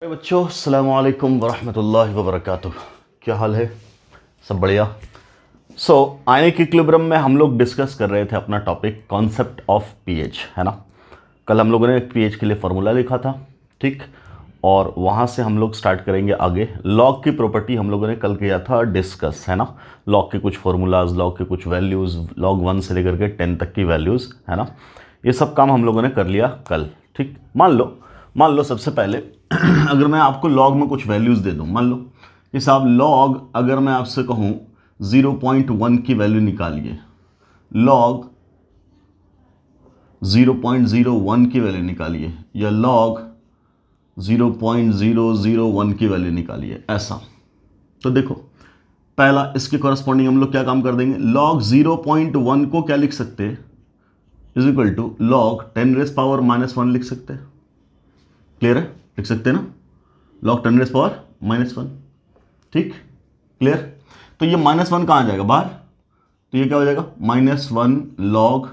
बच्चों अस्सलाम वालेकुम वरहमतुल्लाहि वबरकातुह। क्या हाल है? सब बढ़िया। आयनिक इक्विलिब्रियम में हम लोग डिस्कस कर रहे थे अपना टॉपिक कॉन्सेप्ट ऑफ पीएच, है ना। कल हम लोगों ने पीएच के लिए फार्मूला लिखा था, ठीक। और वहाँ से हम लोग स्टार्ट करेंगे आगे। लॉग की प्रॉपर्टी हम लोगों ने कल किया था डिस्कस, है ना। लॉग के कुछ फार्मूलाज, लॉग के कुछ वैल्यूज़, लॉग 1 से लेकर के 10 तक की वैल्यूज़, है ना। ये सब काम हम लोगों ने कर लिया कल, ठीक। मान लो सबसे पहले अगर मैं आपको लॉग में कुछ वैल्यूज़ दे दूं, मान लो कि साहब लॉग, अगर मैं आपसे कहूं 0.1 की वैल्यू निकालिए, लॉग 0.01 की वैल्यू निकालिए, या लॉग 0.001 की वैल्यू निकालिए, ऐसा। तो देखो, पहला इसके कॉरस्पॉन्डिंग हम लोग क्या काम कर देंगे, लॉग 0.1 को क्या लिख सकते हैं, इज इक्वल टू लॉग 10⁻⁻1 लिख सकते हैं। क्लियर है? लिख सकते हैं ना, लॉग 10⁻⁻1, ठीक। क्लियर? तो ये -1 कहाँ जाएगा, बाहर, तो ये क्या हो जाएगा, -1 लॉग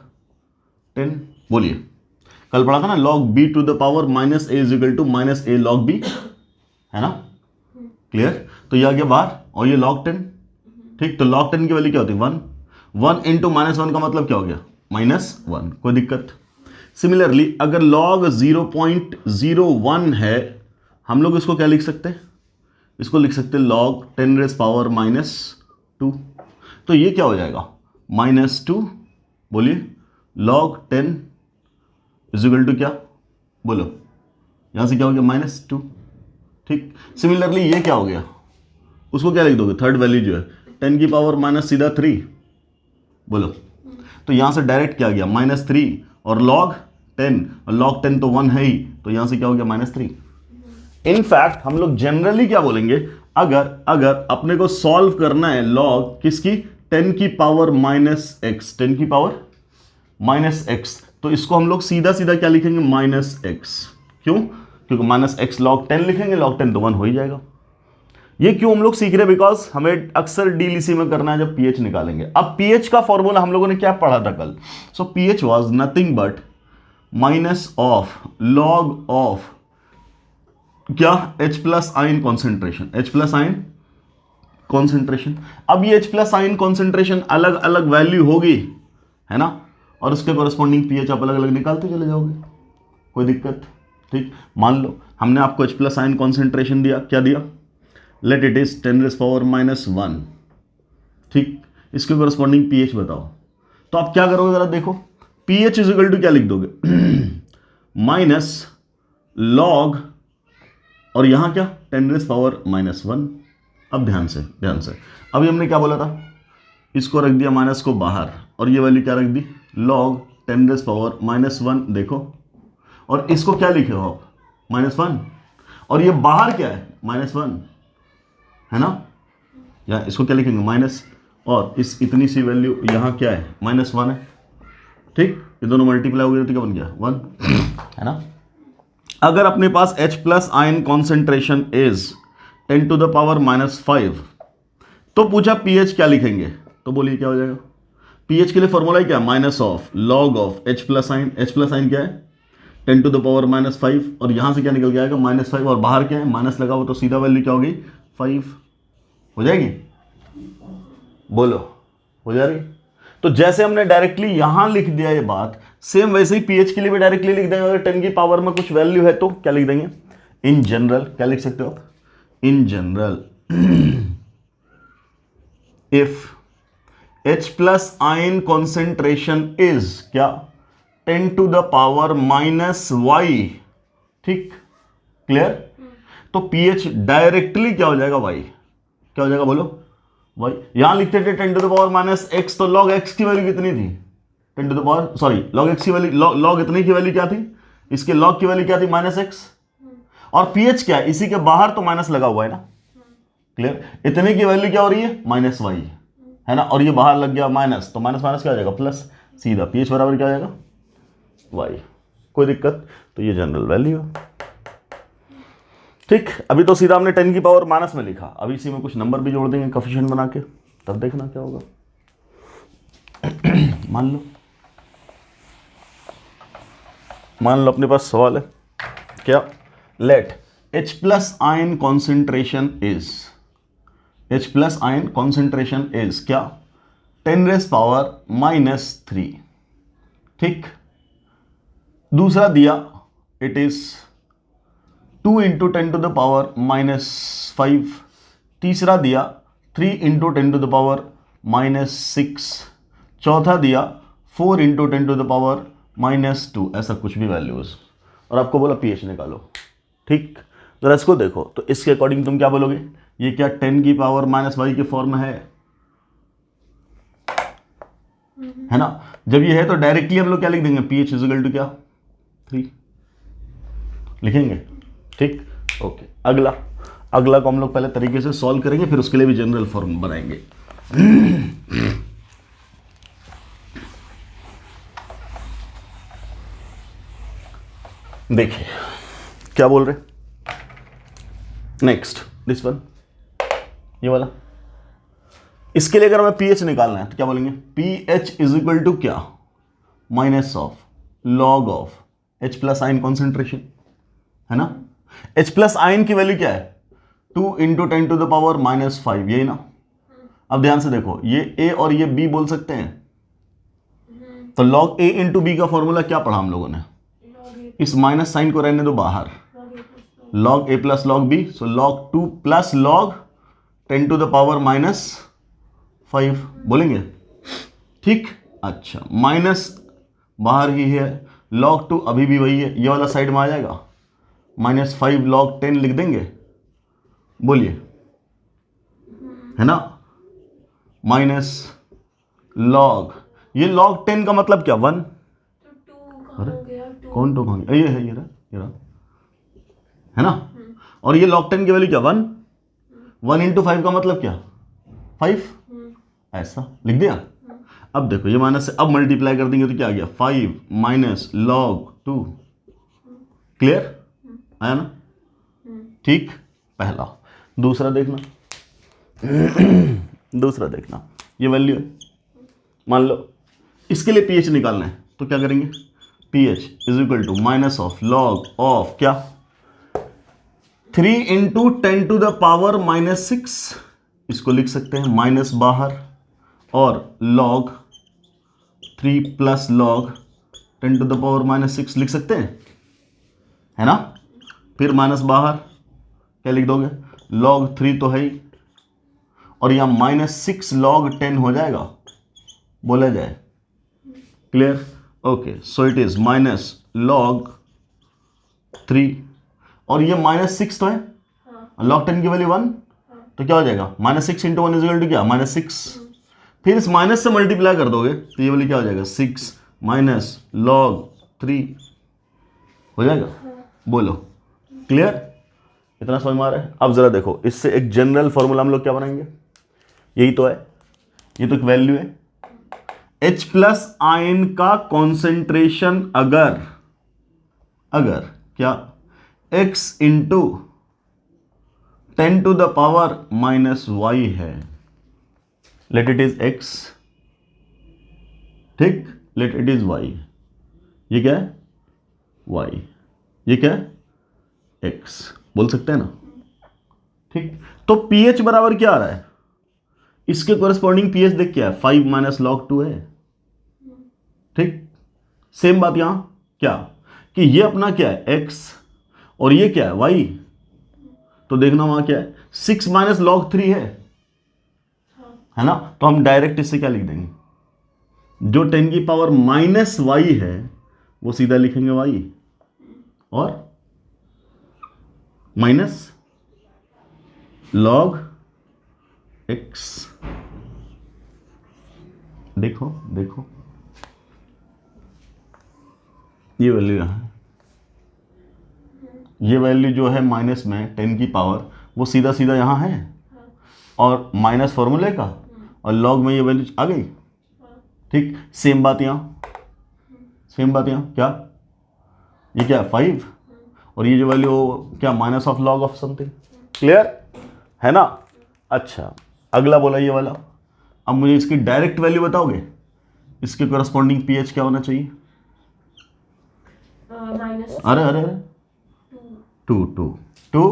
10। बोलिए, कल पढ़ा था ना, log b to the power -a is equal to -a log b, है ना। क्लियर? तो ये आ गया बाहर, और ये log 10, ठीक। तो log 10 की वैल्यू क्या होती है, 1। 1 इंटू -1 का मतलब क्या हो गया, -1। कोई दिक्कत? सिमिलरली अगर log 0.01 है, हम लोग इसको क्या लिख सकते हैं, इसको लिख सकते हैं log 10⁻²। तो ये क्या हो जाएगा, -2। बोलिए, log 10 इज इक्वल टू क्या, बोलो, यहां से क्या हो गया, -2, ठीक। सिमिलरली ये क्या हो गया, उसको क्या लिख दोगे, थर्ड वैल्यू जो है 10⁻³ सीधा 3, बोलो। तो यहां से डायरेक्ट क्या गया, -3, और log 10, और log 10 तो 1 है ही, तो यहां से क्या हो गया, -3। इनफैक्ट हम लोग जनरली क्या बोलेंगे, अगर अपने को सॉल्व करना है लॉग किसकी, 10⁻⁻x, 10⁻⁻x, तो इसको हम लोग सीधा सीधा क्या लिखेंगे, -x। क्यों? क्योंकि -x log 10 लिखेंगे, log 10 तो 1 हो ही जाएगा। ये क्यों हम लोग सीख रहे हैं, बिकॉज हमें अक्सर डीलीसी में करना है जब पीएच निकालेंगे। अब पीएच का फॉर्मूला हम लोगों ने क्या पढ़ा था कल, सो pH was nothing but minus of log of क्या, H+ ion concentration, H+ ion concentration. अब ये H+ आयन कॉन्सेंट्रेशन अलग अलग वैल्यू होगी, है ना, और उसके कॉरस्पॉन्डिंग पीएच आप अलग अलग निकालते चले जाओगे, कोई दिक्कत, ठीक। मान लो हमने आपको H+ आयन कॉन्सेंट्रेशन दिया, क्या दिया, लेट इट इज 10⁻⁻1, ठीक। इसके कॉरस्पॉन्डिंग पीएच बताओ। तो आप क्या करोगे, जरा देखो, पीएच इज इक्वल टू क्या लिख दोगे, माइनस लॉग, और यहां क्या, 10⁻⁻1। अब ध्यान से अभी हमने क्या बोला था, इसको रख दिया माइनस को बाहर, और ये वैल्यू क्या रख दी, log 10⁻⁻1, देखो। और इसको क्या लिखे हो आप, -1, और ये बाहर क्या है, -1, है ना। या इसको क्या लिखेंगे, माइनस, और इस इतनी सी वैल्यू यहां क्या है, -1 है, ठीक। ये दोनों मल्टीप्लाई हो गए तो क्या बन गया, 1, है ना। अगर अपने पास H+ आयन कॉन्सेंट्रेशन इज 10⁻⁻5, तो पूछा पीएच क्या लिखेंगे, तो बोलिए क्या हो जाएगा। पीएच के लिए फॉर्मूला क्या, minus of log of H+ ion, H+ ion क्या है, 10⁻⁻5, और यहां से क्या निकल के आएगा, -5, और बाहर क्या है, माइनस लगा हुआ, तो सीधा वैल्यू क्या होगी, 5 हो जाएगी, बोलो, हो जा रही। तो जैसे हमने डायरेक्टली यहां लिख दिया ये बात, सेम वैसे ही पीएच के लिए भी डायरेक्टली लिख देंगे। अगर 10 की पावर में कुछ वैल्यू है तो क्या लिख देंगे, इन जनरल, क्या लिख सकते हो आप, in general if H+ ion concentration is क्या, 10⁻⁻y, ठीक। क्लियर? तो पीएच डायरेक्टली क्या हो जाएगा, y, क्या हो जाएगा, बोलो, y। यहां लिखते थे 10⁻⁻x, तो log x की वैल्यू कितनी थी, log x की वैल्यू, log इतने की वैल्यू क्या थी, इसके log की वैल्यू क्या थी, -x, और pH क्या है, इसी के बाहर तो माइनस लगा हुआ है ना। क्लियर? इतने की वैल्यू क्या हो रही है, -y, है ना, और ये बाहर लग गया माइनस, तो माइनस माइनस क्या हो जाएगा, प्लस, सीधा pH बराबर क्या हो जाएगा, y। कोई दिक्कत? तो ये जनरल वैल्यू है, ठीक। अभी तो सीधा हमने 10 की पावर माइनस में लिखा, अभी इसी में कुछ नंबर भी जोड़ देंगे कोफिशिएंट बना के, तब देखना क्या होगा। मान लो अपने पास सवाल है क्या, let H plus ion concentration is, H plus ion concentration is क्या, 10⁻⁻3। ठीक, दूसरा दिया इट इज 2 × 10⁻⁻5। तीसरा दिया 3 × 10⁻⁻6। चौथा दिया 4 × 10⁻⁻2। ऐसा कुछ भी वैल्यूज, और आपको बोला pH निकालो। ठीक, जरा इसको देखो तो इसके अकॉर्डिंग तुम क्या बोलोगे, ये क्या 10⁻⁻y के फॉर्म में है ना। जब ये है तो डायरेक्टली हम लोग क्या लिख देंगे, pH इक्वल टू क्या 3 लिखेंगे। ठीक, ओके। अगला को हम लोग पहले तरीके से सॉल्व करेंगे, फिर उसके लिए भी जनरल फॉर्म बनाएंगे। देखिए क्या बोल रहे, नेक्स्ट दिस वन, ये वाला। इसके लिए अगर हमें pH निकालना है तो क्या बोलेंगे, pH इज इक्वल टू क्या, minus of log of H plus ion concentration, है ना। H प्लस आयन की वैल्यू क्या है, 2 × 10⁻⁻5, यही ना। अब ध्यान से देखो, ये A और ये B बोल सकते हैं, तो log A × B का फॉर्मूला क्या पढ़ा हम लोगों ने, इस माइनस साइन को रहने दो बाहर, log A plus log B, so log 2 plus log 10⁻⁻5 बोलेंगे। ठीक, अच्छा, माइनस बाहर ही है, log 2 अभी भी वही है, ये वाला साइड में आ जाएगा, -5 log 10 लिख देंगे, बोलिए, है ना, माइनस log, ये log 10 का मतलब क्या 1, अरे कौन 2 कहोगे, ये है, ये रहा, है ना। और ये log 10 की वैल्यू क्या 1 × 5 का मतलब क्या 5, ऐसा लिख दिया। अब देखो ये माइनस से अब मल्टीप्लाई कर देंगे तो क्या आ गया 5 माइनस log 2, क्लियर आया ना। ठीक, पहला। दूसरा देखना दूसरा देखना, ये वैल्यू है, मान लो इसके लिए pH निकालना है तो क्या करेंगे, pH is equal to minus of log of क्या 3 × 10⁻⁻6, इसको लिख सकते हैं माइनस बाहर, और log 3 प्लस log 10⁻⁻6 लिख सकते हैं, है ना। फिर माइनस बाहर क्या लिख दोगे, log 3 तो है ही, और यहां -6 log 10 हो जाएगा, बोला जाए, clear, okay. So it is minus log 3, और ये -6 तो है, log 10 की वैल्यू 1, तो क्या हो जाएगा -6 × 1 इज इक्वल टू क्या -6, फिर इस माइनस से मल्टीप्लाई कर दोगे तो ये वाली क्या हो जाएगा 6 माइनस log 3 हो जाएगा, बोलो, क्लियर, इतना समझ में आ रहा है। अब जरा देखो, इससे एक जनरल फॉर्मूला हम लोग क्या बनाएंगे, यही तो है, ये तो एक वैल्यू है, H प्लस आयन का कॉन्सेंट्रेशन अगर क्या x × 10⁻⁻y है, लेट इट इज x, ठीक, लेट इट इज y, ये क्या है y, ये क्या है x, बोल सकते हैं ना। ठीक, तो pH बराबर क्या आ रहा है, इसके कोरेस्पॉन्डिंग pH देख क्या है 5 माइनस log 2 है। ठीक, सेम बात यहां क्या कि ये अपना क्या है x और ये क्या है y, तो देखना वहां क्या है 6 माइनस log 3 है ना, तो हम डायरेक्ट इससे क्या लिख देंगे, जो 10⁻⁻y है वो सीधा लिखेंगे y, और माइनस log x, देखो ये वैल्यू यहाँ है, ये वैल्यू जो है माइनस में 10 की पावर वो सीधा सीधा यहाँ है, और माइनस फॉर्मूले का, और लॉग में ये वैल्यू आ गई। ठीक, सेम बात यहाँ क्या, ये क्या 5, और ये जो वैल्यू क्या minus of log of something, clear है ना। अच्छा, अगला बोला ये वाला, अब मुझे इसकी डायरेक्ट वैल्यू बताओगे, इसके कोरस्पॉन्डिंग pH क्या होना चाहिए, माइनस, अरे 2 2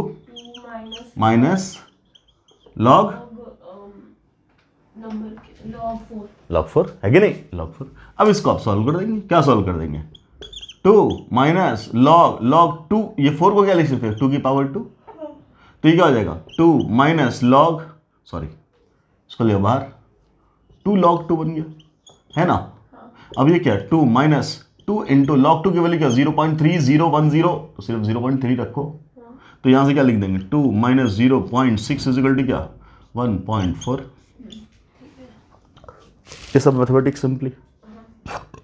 माइनस लॉग लॉग 4 है कि नहीं, लॉग 4। अब इसको आप सॉल्व कर देंगे, क्या सॉल्व कर देंगे, 2 माइनस लॉग 2, ये 4 को क्या लिख सकते हैं 2 की पावर 2, तो ये क्या हो जाएगा 2 माइनस लॉग, सॉरी इसको ले बाहर, 2 log 2 बन गया है ना। अब ये क्या 2 माइनस 2 इंटू लॉग 2 की वैल्यू क्या 0.3010, तो सिर्फ 0.3 रखो, तो यहां से क्या लिख देंगे 2 माइनस 0.6 इज इक्वल टू क्या 1.4। ये सब मैथमेटिक्स सिंपली,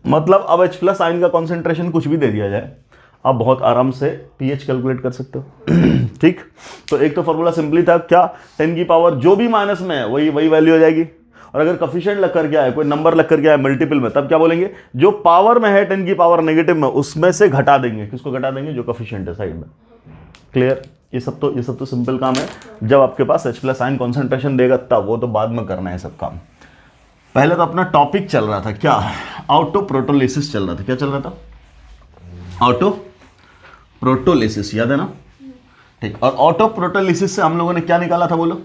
मतलब अब H प्लस आयन का कॉन्सेंट्रेशन कुछ भी दे दिया जाए, आप बहुत आराम से pH कैलकुलेट कर सकते हो। ठीक, तो एक तो फॉर्मूला सिंपली था क्या, 10 की पावर जो भी माइनस में है वही वैल्यू हो जाएगी, और अगर कोफिशिएंट लग कर गया है, कोई नंबर लग कर गया है मल्टीपल में, तब क्या बोलेंगे, जो पावर में है 10 की पावर नेगेटिव में उसमें से घटा देंगे, किसको घटा देंगे, जो कोफिशिएंट है साइड में। क्लियर, ये सब तो सिंपल काम है, जब आपके पास H प्लस आयन कॉन्सेंट्रेशन देगा तब, वो तो बाद में करना है सब काम। पहले तो अपना टॉपिक चल रहा था क्या, ऑटो प्रोटोलिसिस चल रहा था, क्या चल रहा था, ऑटो प्रोटोलिसिस, याद है ना। ठीक, और ऑटो प्रोटोलिसिस से हम लोगों ने क्या निकाला था, बोलो,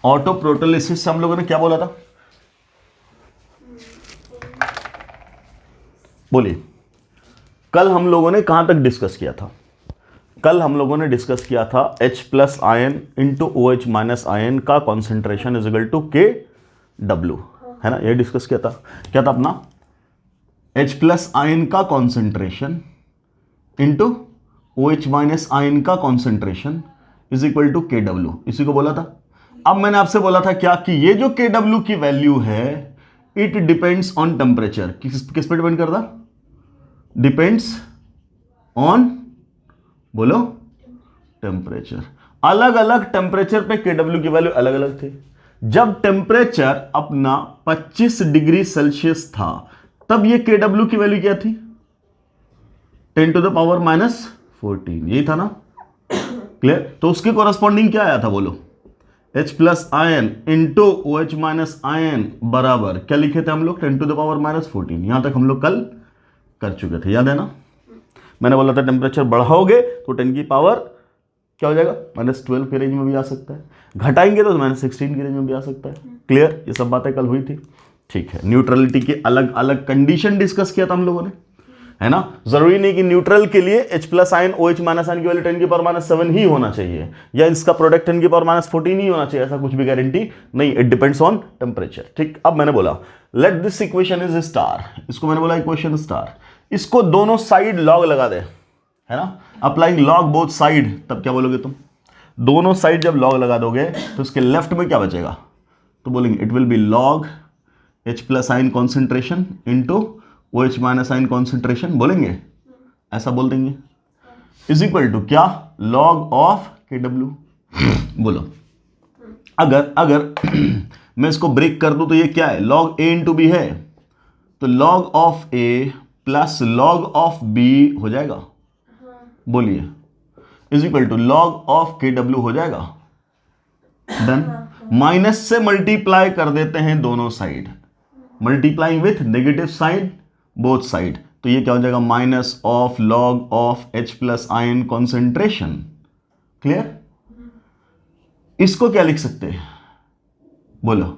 ऑटो प्रोटोलिसिस से हम लोगों ने क्या बोला था, बोलिए। कल हम लोगों ने कहां तक डिस्कस किया था, कल हम लोगों ने डिस्कस किया था H plus ion into OH minus ion का concentration is equal to KW, है ना, ये डिस्कस किया था। क्या था अपना, H प्लस आयन का concentration into OH minus ion का concentration is equal to KW, इसी को बोला था। अब मैंने आपसे बोला था क्या, कि ये जो KW की वैल्यू है इट डिपेंड्स ऑन टेम्परेचर, किस पे डिपेंड करता, डिपेंड्स ऑन, बोलो, टेम्परेचर। अलग अलग टेम्परेचर पे KW की वैल्यू अलग अलग थी। जब टेम्परेचर अपना 25 डिग्री सेल्सियस था तब ये KW की वैल्यू क्या थी, 10 टू द पावर माइनस 14, यही था ना। क्लियर, तो उसके कॉरस्पॉन्डिंग क्या आया था, बोलो, H plus ion into OH minus ion बराबर क्या लिखे थे हम लोग, 10 टू द पावर माइनस 14। यहां तक हम लोग कल कर चुके थे, याद है ना। मैंने बोला था टेम्परेचर बढ़ाओगे तो 10 की पावर क्या हो जाएगा, -12 के रेंज में भी आ सकता है, घटाएंगे तो -16 के रेंज में भी आ सकता है। क्लियर, ये सब बातें कल हुई थी। ठीक है, न्यूट्रलिटी की अलग अलग कंडीशन डिस्कस किया था हम लोगों ने, है ना। जरूरी नहीं कि न्यूट्रल के लिए H plus ion OH minus ion की वैल्यू 10 की पावर -7 ही होना चाहिए, या इसका प्रोडक्ट 10 की पावर -14 ही होना चाहिए, ऐसा कुछ भी गारंटी नहीं, इट डिपेंड्स ऑन टेम्परेचर। ठीक, अब मैंने बोला let this equation is star, इसको मैंने बोला इक्वेशन स्टार, इसको दोनों साइड लॉग लगा दे, है ना, अप्लाइंग लॉग बोथ साइड, तब क्या बोलोगे तुम, दोनों साइड जब लॉग लगा दोगे तो इसके लेफ्ट में क्या बचेगा, तो बोलेंगे it will be log H plus ion concentration into OH minus ion concentration, बोलेंगे, ऐसा बोल देंगे, इज इक्वल टू क्या, लॉग ऑफ KW। बोलो, अगर मैं इसको ब्रेक कर दूं तो ये क्या है, लॉग A इंटू B है, तो log of A plus log of B हो जाएगा, बोलिए, is equal to log of KW हो जाएगा। डन, माइनस से मल्टीप्लाई कर देते हैं दोनों side, multiplying with negative side both side, तो ये क्या हो जाएगा, minus of log of H plus ion concentration. Clear, इसको क्या लिख सकते हैं, बोलो,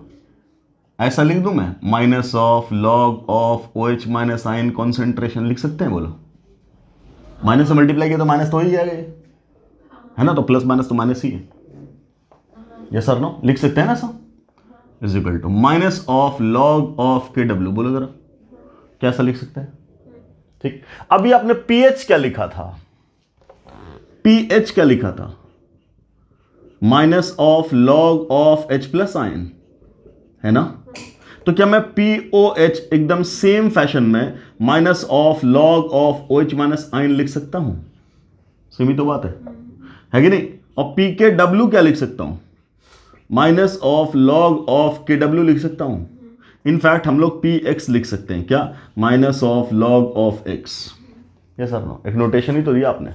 ऐसा लिख दूं मैं, minus of log of OH minus ion concentration लिख सकते हैं, बोलो, माइनस से मल्टीप्लाई किया तो माइनस तो हो ही जाएगा, है ना, तो प्लस माइनस तो माइनस ही है, यस सर नो, लिख सकते हैं ना sir, is equal to minus of log of KW, बोलो जरा कैसा लिख सकते हैं। ठीक, अभी आपने pH क्या लिखा था, pH क्या लिखा था, minus of log of H plus ion, है ना, तो क्या मैं POH एकदम सेम फैशन में minus of log of OH minus ion लिख सकता हूं, सेम ही तो बात है कि नहीं। और PKW क्या लिख सकता हूं, minus of log of KW लिख सकता हूं, इनफैक्ट हम लोग PX लिख सकते हैं, क्या, minus of log of X, ये सर नो, एक नोटेशन ही तो दिया आपने।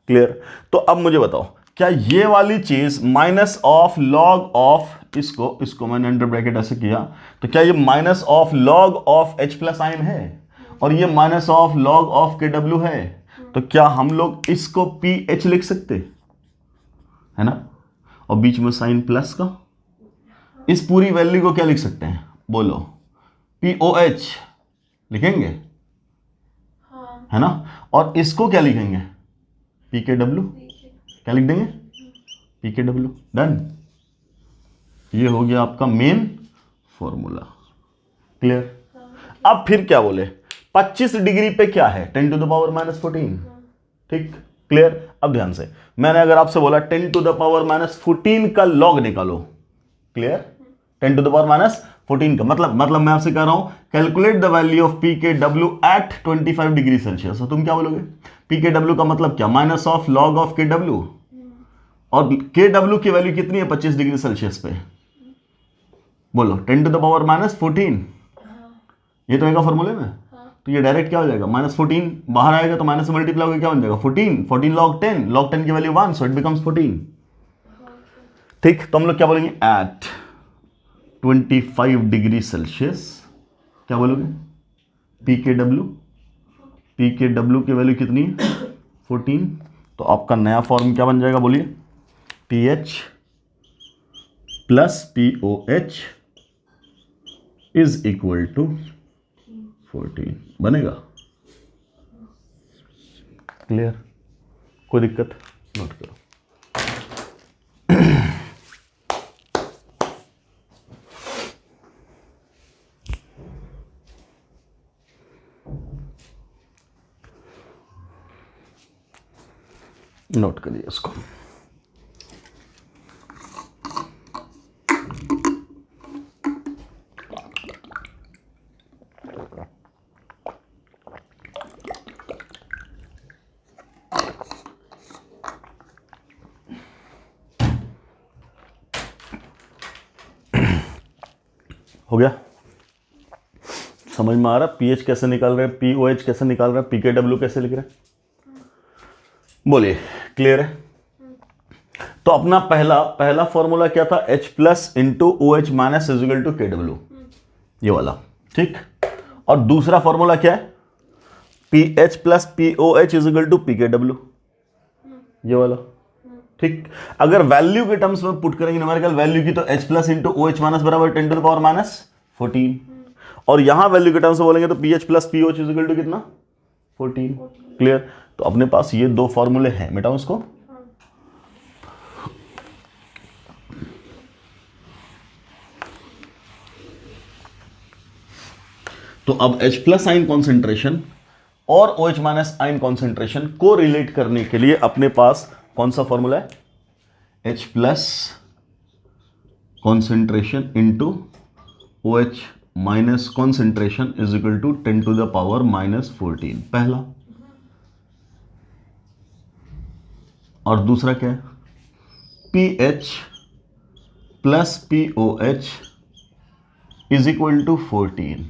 क्लियर, तो अब मुझे बताओ क्या ये वाली चीज माइनस ऑफ लॉग ऑफ, इसको मैंने अंडर ब्रैकेट ऐसे किया, तो क्या ये minus of log of H plus ion है और ये minus of log of KW है, तो क्या हम लोग इसको PH लिख सकते, है ना, और बीच में साइन प्लस का। इस पूरी वैल्यू को क्या लिख सकते हैं बोलो, POH लिखेंगे, है ना, और इसको क्या लिखेंगे, PKW, क्या लिख देंगे, PKW। डन, ये हो गया आपका मेन फॉर्मूला। क्लियर। अब फिर क्या बोले, 25 डिग्री पे क्या है, 10 टू द पावर -14। ठीक, क्लियर। अब ध्यान से, मैंने अगर आपसे बोला 10 टू द पावर -14 का लॉग निकालो, क्लियर, 10 टू द पावर -14 का मतलब मैं आपसे कह रहा हूं calculate the value of PKW at 25 degree Celsius. तो तुम क्या बोलोगे, PKW का मतलब क्या, minus of log of KW, और KW की वैल्यू कितनी है 25 डिग्री सेल्सियस पे, बोलो 10 टू द पावर -14। ये तो आएगा फॉर्मूले में, तो ये डायरेक्ट क्या हो जाएगा, -14 बाहर आएगा तो माइनस से मल्टीप्लाई होगा, क्या बन जाएगा 14 log 10 की वैल्यू 1, सो इट बिकम्स 14। ठीक, तो हम लोग क्या बोलेंगे, एट 25 डिग्री सेल्सियस क्या बोलोगे, PKW की वैल्यू कितनी है 14। तो आपका नया फॉर्म क्या बन जाएगा बोलिए, PH plus POH is equal to 14 बनेगा। क्लियर, कोई दिक्कत, नोट करो। नोट करिए इसको। हो गया, समझ में आ रहा, पीएच कैसे निकाल रहे हैं, POH कैसे निकाल रहे हैं, PKW कैसे लिख रहे हैं, बोलिए क्लियर है। तो अपना पहला फॉर्मूला क्या था, H plus into OH minus is equal to KW, ये वाला, ठीक। और दूसरा फॉर्मूला क्या है, PH plus POH is equal to PKW, ये वाला, ठीक। अगर वैल्यू के टर्म्स में पुट करेंगे न्यूमेरिकल वैल्यू की, तो H plus into OH minus बराबर 10 टू द पावर -14, और यहां वैल्यू के टर्म्स में बोलेंगे तो PH plus POH is equal to कितना 14। क्लियर। तो अपने पास ये दो फॉर्मूले हैं, मिटाओ इसको। तो अब H प्लस आयन कॉन्सेंट्रेशन और OH माइनस आयन कॉन्सेंट्रेशन को रिलेट करने के लिए अपने पास कौन सा फॉर्मूला है, H plus concentration into OH minus concentration is equal to 10 to the power -14, पहला। और दूसरा क्या है, PH plus POH is equal to 14।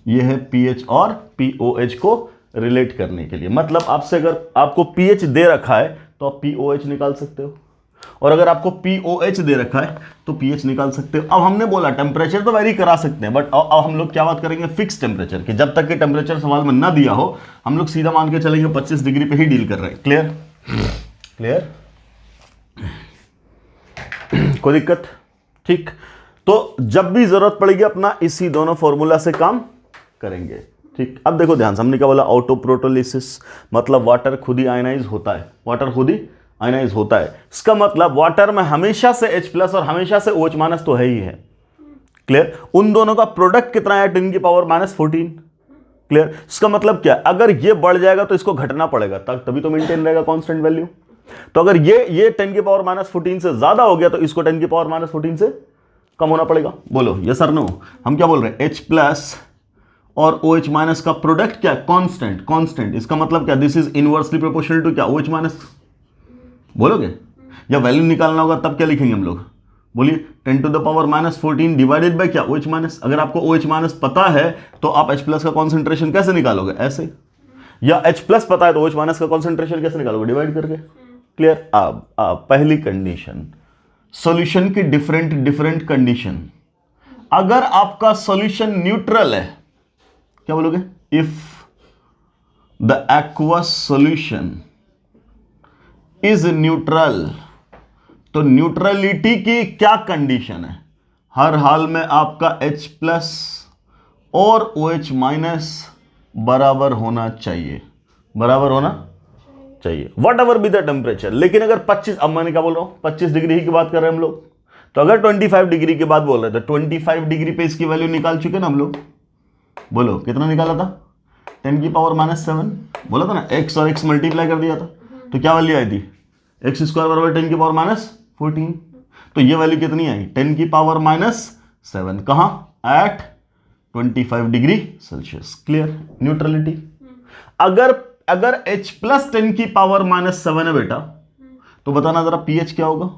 ये है PH और POH को रिलेट करने के लिए, मतलब आपसे अगर आपको PH दे रखा है तो आप POH निकाल सकते हो, और अगर आपको POH दे रखा है तो PH निकाल सकते हो। अब हमने बोला टेम्परेचर तो वेरी करा सकते हैं, बट अब हम लोग क्या बात करेंगे, फिक्स टेम्परेचर की। जब तक कि टेम्परेचर सवाल में ना दिया हो हम लोग सीधा मान के चलेंगे 25 डिग्री पे ही डील कर रहे हैं। क्लियर, क्लियर, कोई दिक्कत, ठीक। तो जब भी जरूरत पड़ेगी अपना इसी दोनों फॉर्मूला से काम करेंगे, ठीक। अब देखो ध्यान से, हमने क्या बोला, ऑटोप्रोटोलिसिस, मतलब वाटर खुद ही आयनाइज होता है, वाटर खुद ही आयनाइज होता है। इसका मतलब वाटर में हमेशा से H प्लस और हमेशा से OH माइनस तो है ही है। क्लियर। उन दोनों का प्रोडक्ट कितना है, 10 की पावर -14। क्लियर। इसका मतलब क्या, अगर ये बढ़ जाएगा तो इसको घटना पड़ेगा, तभी तो मेंटेन रहेगा कांस्टेंट वैल्यू। तो अगर ये 10 की पावर -14 से ज्यादा हो गया तो इसको 10 की पावर -14 से कम होना पड़ेगा। बोलो यस और नो। हम क्या बोल रहे हैं, H प्लस और OH माइनस का प्रोडक्ट क्या, कांस्टेंट, कांस्टेंट। इसका मतलब क्या, this is inversely proportional to क्या, OH माइनस। बोलोगे, या वैल्यू निकालना होगा तब क्या लिखेंगे हम लोग, बोलिए 10 to the power -14 divided by क्या, OH माइनस। अगर आपको OH माइनस पता है तो आप H प्लस का कॉन्सेंट्रेशन कैसे निकालोगे, ऐसे। या H प्लस पता है तो OH माइनस का कॉन्सेंट्रेशन कैसे निकालोगे, डिवाइड करके। क्लियर। अब पहली कंडीशन, सॉल्यूशन की डिफरेंट कंडीशन। अगर आपका सॉल्यूशन न्यूट्रल है, क्या बोलोगे, if the aqueous solution is neutral, तो न्यूट्रलिटी की क्या कंडीशन है? हर हाल में आपका H प्लस और OH माइनस बराबर होना चाहिए, बराबर होना चाहिए, what ever be the temperature. लेकिन अगर 25, अब मैंने क्या बोल रहा हूं, 25 डिग्री की बात कर रहे हैं हम लोग, तो अगर 25 डिग्री की बात बोल रहे थे, 25 डिग्री पे इसकी वैल्यू निकाल चुके ना हम लोग। बोलो कितना निकाला था? 10⁻⁷ बोला था ना, x और x मल्टीप्लाई कर दिया था, तो क्या वैल्यू आई थी? x² बराबर 10⁻⁴। तो ये वैल्यू कितनी आई? 10⁻⁷। कहां? At 25 degree Celsius. Clear? Neutrality. अगर H प्लस 10⁻⁷ है बेटा, तो बताना जरा pH क्या होगा?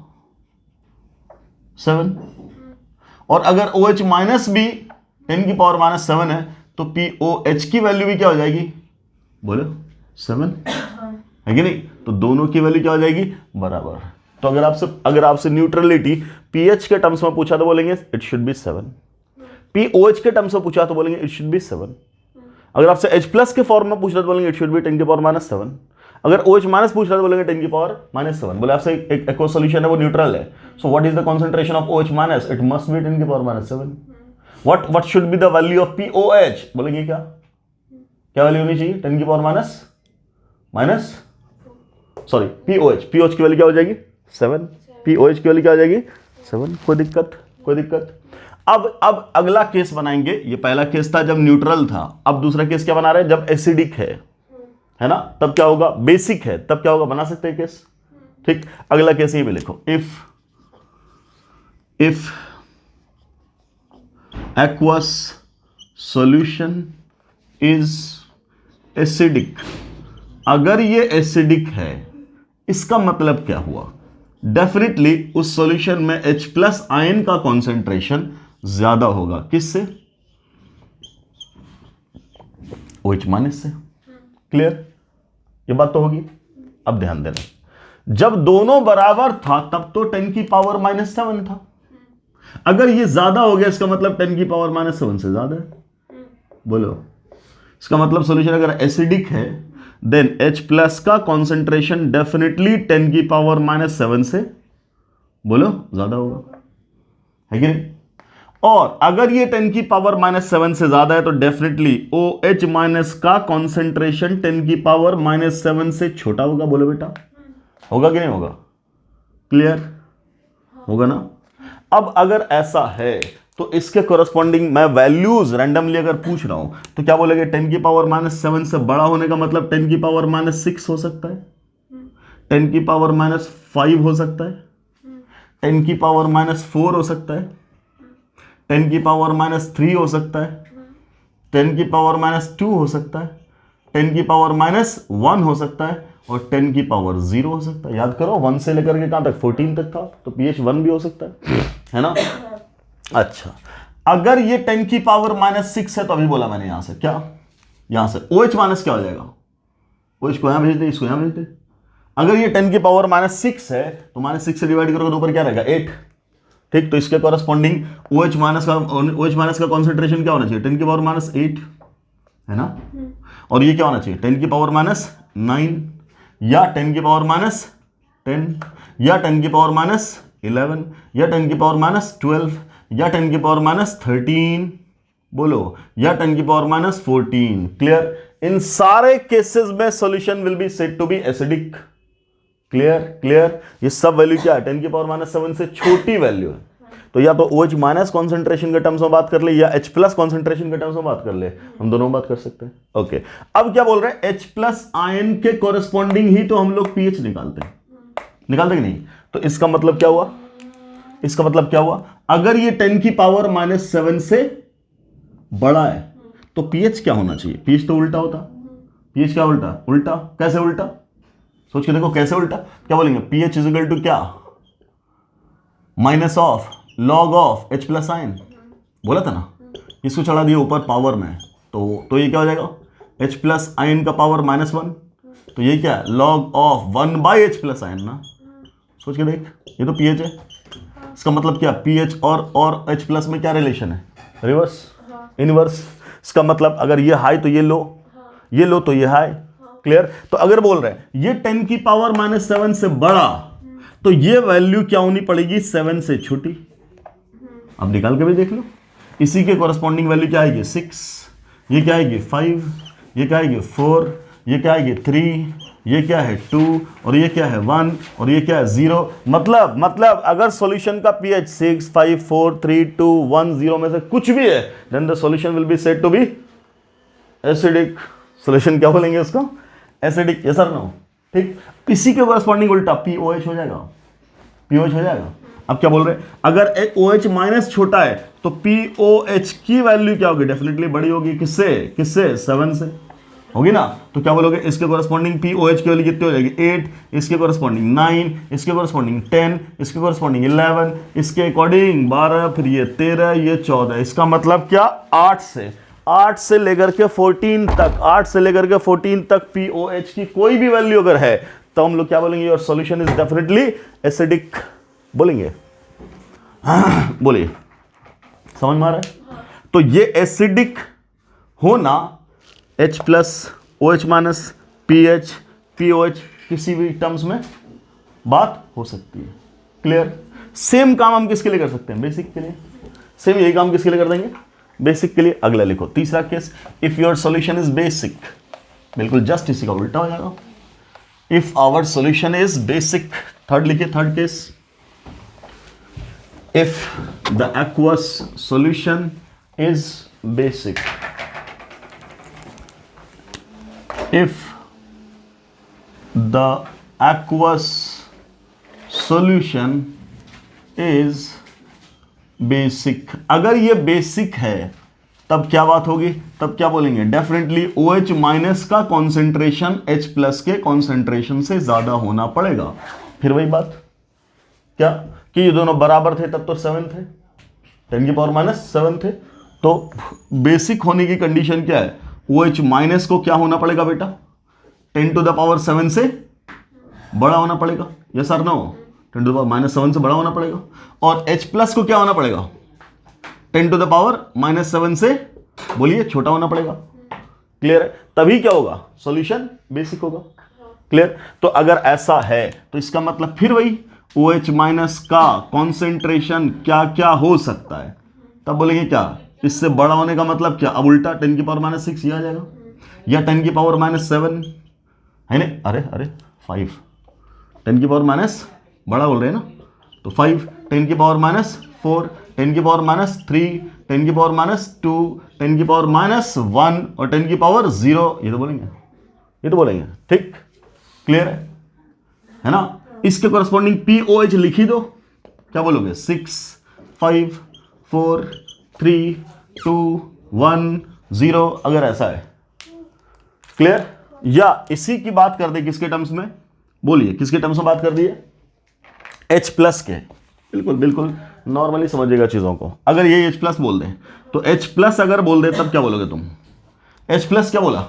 7। और अगर OH माइनस भी 10⁻⁷ है, तो POH की वैल्यू भी क्या हो जाएगी? बोलो 7 है कि नहीं? तो दोनों की वैल्यू क्या हो जाएगी? बराबर। तो अगर आपसे न्यूट्रलिटी pH के टर्म्स में पूछा तो बोलेंगे इट शुड बी 7। POH के टर्म्स में पूछा तो बोलेंगे इट शुड बी 7। अगर आपसे H प्लस के फॉर्म में पूछ रहा तो बोलेंगे इट शुड बी 10⁻⁷। अगर OH माइनस पूछ रहा तो बोलेंगे 10⁻⁷। बोले आपसे एक एक्वा सॉल्यूशन है, वो न्यूट्रल है, so what is the concentration of OH minus? It must be 10⁻⁷। What should be the value of POH? बोलेंगे क्या वैल्यू होनी चाहिए? 10⁻⁻, सॉरी POH की वैल्यू क्या हो जाएगी? 7। POH की वैल्यू क्या हो जाएगी? 7। कोई दिक्कत? अब अगला केस बनाएंगे। ये पहला केस था जब न्यूट्रल था, अब दूसरा केस क्या बना रहे हैं? जब एसिडिक है ना, तब क्या होगा? बेसिक है, तब क्या होगा? बना सकते हैं केस। ठीक, अगला केस ये भी लिखो, if aqueous solution is acidic। अगर ये एसिडिक है, इसका मतलब क्या हुआ? डेफिनेटली उस सॉल्यूशन में H प्लस आयन का कॉन्सेंट्रेशन ज्यादा होगा। किससे? OH माइनस से। क्लियर? ये बात तो होगी। अब ध्यान देना, जब दोनों बराबर था तब तो 10⁻⁷ था। अगर ये ज्यादा हो गया, इसका मतलब 10⁻⁷ से ज्यादा है। बोलो, इसका मतलब सॉल्यूशन अगर एसिडिक है, देन H प्लस का कॉन्सेंट्रेशन डेफिनेटली 10⁻⁷ से, बोलो, ज्यादा होगा, है कि नहीं? और अगर ये 10⁻⁷ से ज्यादा है तो डेफिनेटली OH माइनस का कॉन्सेंट्रेशन 10⁻⁷ से छोटा होगा। बोलो बेटा, होगा कि नहीं होगा? क्लियर? होगा ना? अब अगर ऐसा है तो इसके कोरस्पॉन्डिंग मैं वैल्यूज रैंडमली अगर पूछ रहा हूं तो क्या बोलेंगे? 10⁻⁷ से बड़ा होने का मतलब 10⁻�6 हो सकता है, 10⁻⁵ हो सकता है, 10⁻⁴ हो सकता है, 10⁻3 हो सकता है, 10⁻2 हो सकता है, 10⁻1 हो सकता है, और 10⁻0 हो सकता है। याद करो, 1 से लेकर के कहां तक? 14 तक था, तो pH 1 भी हो सकता है ना? अच्छा, अगर ये 10⁻6 है तो अभी बोला मैंने यहां से क्या? यहां से OH माइनस क्या हो जाएगा? OH को यहां भेज दे, इसको यहां भेज दे। अगर ये 10⁻6 है तो -6 से डिवाइड करोगे तो ऊपर क्या रहेगा? 8। ठीक, तो इसके कॉरस्पॉन्डिंग OH माइनस का कॉन्सेंट्रेशन क्या होना चाहिए? 10⁻8 है ना? और ये क्या होना चाहिए? 10⁻9 या 10⁻10 या 10⁻11 या 10⁻12 या 10⁻13, बोलो, या 10⁻14। क्लियर? इन सारे केसेस में solution will be said to be acidic. Clear? ये सब वैल्यू क्या है? 10⁻7 से छोटी वैल्यू है। तो या तो OH माइनस कॉन्सेंट्रेशन के टर्म्स में बात कर ले या H प्लस कॉन्सेंट्रेशन के टर्म्स में बात कर ले, हम दोनों बात कर सकते हैं। ओके, अब क्या बोल रहे हैं? H प्लस आयन के कोरस्पॉन्डिंग ही तो हम लोग pH निकालते कि नहीं? तो इसका मतलब क्या हुआ? अगर ये 10⁻7 से बड़ा है तो pH क्या होना चाहिए? pH तो उल्टा होता। pH क्या उल्टा? कैसे उल्टा? सोच के देखो, कैसे उल्टा? क्या बोलेंगे? pH इज इक्वल टू क्या? Minus of log of H plus ion. बोला था ना, इसको चढ़ा दिया ऊपर पावर में, तो ये क्या हो जाएगा? H प्लस आयन का पावर -1, तो ये क्या है? Log of 1/H plus ion ना। सोच के देख, ये तो pH है, इसका मतलब क्या? pH और H प्लस में क्या रिलेशन है? Reverse, inverse. इसका मतलब अगर ये हाई तो ये लो, ये लो तो ये हाई। क्लियर? तो अगर बोल रहे हैं ये 10 की पावर -7 से बड़ा, तो ये वैल्यू क्या होनी पड़ेगी? 7 से छोटी। अब निकाल के भी देख लो, इसी के कॉरस्पॉन्डिंग वैल्यू क्या आएगी? 6, ये क्या आएगी? 5, ये क्या आएगी? 4, ये क्या आएगी? 3, ये क्या है? 2, और ये क्या है? 1, और ये क्या है? 0। मतलब अगर सॉल्यूशन का pH 6, 5, 4, 3, 2, 1, 0 में से कुछ भी है, then the solution will be said to be acidic. Solution क्या बोलेंगे उसको? एसिडिक। यस और नो? ठीक। इसी के कॉरस्पॉन्डिंग उल्टा POH हो जाएगा, POH हो जाएगा। अब क्या बोल रहे हैं? अगर OH माइनस छोटा है तो POH की वैल्यू क्या होगी? डेफिनेटली बड़ी होगी। किससे? 7 से होगी ना। तो क्या बोलोगे? इसके कॉरस्पॉन्डिंग POH की वैल्यू कितनी हो जाएगी? 8, इसके कॉरस्पॉन्डिंग 9, इसके कॉरस्पॉन्डिंग 10, इसके कॉरस्पॉन्डिंग 11, इसके अकॉर्डिंग 12, फिर ये 13, ये 14। इसका मतलब क्या? 8 से लेकर के 14 तक, 8 से लेकर के 14 तक POH की कोई भी वैल्यू अगर है तो हम लोग क्या बोलेंगे? Your solution is definitely acidic बोलेंगे। बोलिए, समझ में आ रहा है? तो ये एसिडिक होना H+, OH-, pH, POH किसी भी टर्म्स में बात हो सकती है। क्लियर? सेम काम हम किसके लिए कर सकते हैं? बेसिक के लिए। सेम यही काम किसके लिए कर देंगे? बेसिक के लिए। अगला लिखो, तीसरा case, if your solution is basic. बिल्कुल जस्ट इसी का उल्टा हो जाएगा। If our solution is basic, third लिखिए, third case, if the aqueous solution is basic, if the aqueous solution is basic, अगर ये बेसिक है तब क्या बात होगी? तब क्या बोलेंगे? डेफिनेटली OH- का कॉन्सेंट्रेशन H+ के कॉन्सेंट्रेशन से ज्यादा होना पड़ेगा। फिर वही बात क्या कि ये दोनों बराबर थे तब तो 7 थे, 10 की पावर -7 थे। तो बेसिक होने की कंडीशन क्या है? OH- को क्या होना पड़ेगा बेटा? 10 to the power 7 से बड़ा होना पड़ेगा। यस और नो? 10 to the power -7 से बड़ा होना पड़ेगा। और H+ को क्या होना पड़ेगा? 10 to the power -7 से, बोलिए, छोटा होना पड़ेगा। क्लियर है? तभी क्या होगा? सॉल्यूशन बेसिक होगा। क्लियर? तो अगर ऐसा है तो इसका मतलब फिर वही OH- का कॉन्सेंट्रेशन क्या क्या हो सकता है? तब बोलेंगे क्या? इससे बड़ा होने का मतलब क्या? अब उल्टा 10 की पावर -6 ये आ जाएगा, या 10 की पावर -7 है ना? अरे 5, 10 की पावर माइनस बड़ा बोल रहे हैं ना, तो 5, 10 की पावर -4, 10 की पावर -3, 10 की पावर -2, 10 की पावर -1 और 10 की पावर 0। ये तो बोलेंगे। ठीक? क्लियर है ना? इसके कॉरस्पॉन्डिंग POH लिखी दो। क्या बोलोगे? 6, 5, 4, 3, 2, 1, 0, अगर ऐसा है। क्लियर? या इसी की बात कर दे किसके टर्म्स में? बोलिए, किसके टर्म्स में बात कर दी है? H+ के। बिल्कुल नॉर्मली समझिएगा चीजों को। अगर ये H+ बोल दें तो H+ अगर बोल दे तब क्या बोलोगे तुम? H+ क्या बोला?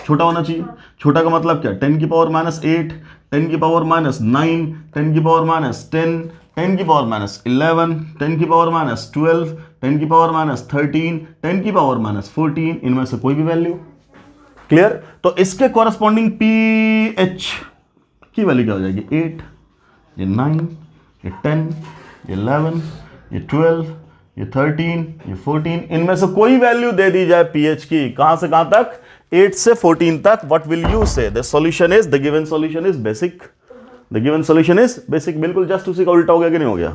छोटा होना चाहिए। छोटा का मतलब क्या? 10 की पावर -8, 10 की पावर -9, 10 की पावर -10, 10 की पावर -11, 10 की पावर -12, 10 की पावर -13, 10 की पावर -14, इनमें से कोई भी वैल्यू। क्लियर? तो इसके कॉरस्पॉन्डिंग pH की वैल्यू क्या हो जाएगी? 8, ये 9, ये 10, ये 11, ये 12, ये 13, ये 14, इनमें से कोई वैल्यू दे दी जाए pH की, कहां से कहां तक? 8 से 14 तक। व्हाट विल यू से? The solution is, the given solution is basic. The given solution is basic. बिल्कुल जस्ट उसी का उल्टा हो गया कि नहीं हो गया?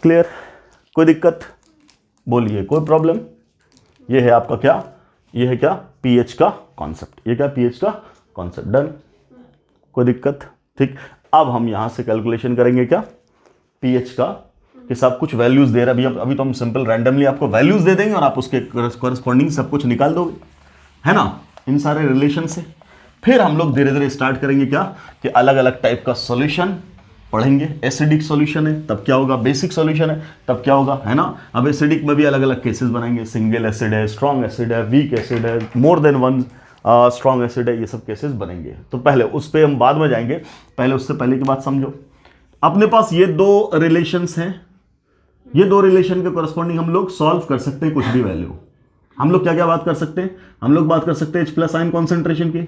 क्लियर? कोई दिक्कत? बोलिए, कोई प्रॉब्लम? ये है आपका क्या? ये है क्या? pH का कॉन्सेप्ट। ये क्या? pH का कॉन्सेप्ट। डन? कोई दिक्कत? ठीक। अब हम यहां से कैलकुलेशन करेंगे क्या? pH का, कि सब कुछ वैल्यूज दे रहा है। अभी तो हम सिंपल रैंडमली आपको वैल्यूज दे देंगे और आप उसके कॉरस्पॉन्डिंग सब कुछ निकाल दोगे, है ना, इन सारे रिलेशन से। फिर हम लोग धीरे धीरे स्टार्ट करेंगे क्या? कि अलग अलग टाइप का सॉल्यूशन पढ़ेंगे। एसिडिक सॉल्यूशन है तब क्या होगा? बेसिक सॉल्यूशन है तब क्या होगा, है ना। अब एसिडिक में भी अलग अलग केसेस बनाएंगे। सिंगल एसिड है, स्ट्रॉन्ग एसिड है, वीक एसिड है, more than one strong acid है, ये सब केसेस बनेंगे। तो पहले उस पर हम बाद में जाएंगे, पहले उससे पहले की बात समझो। अपने पास ये दो रिलेशंस हैं, ये दो रिलेशन के कॉरस्पॉन्डिंग हम लोग सॉल्व कर सकते हैं कुछ भी वैल्यू। हम लोग क्या क्या बात कर सकते हैं, हम लोग बात कर सकते हैं H प्लस आयन कॉन्सेंट्रेशन की,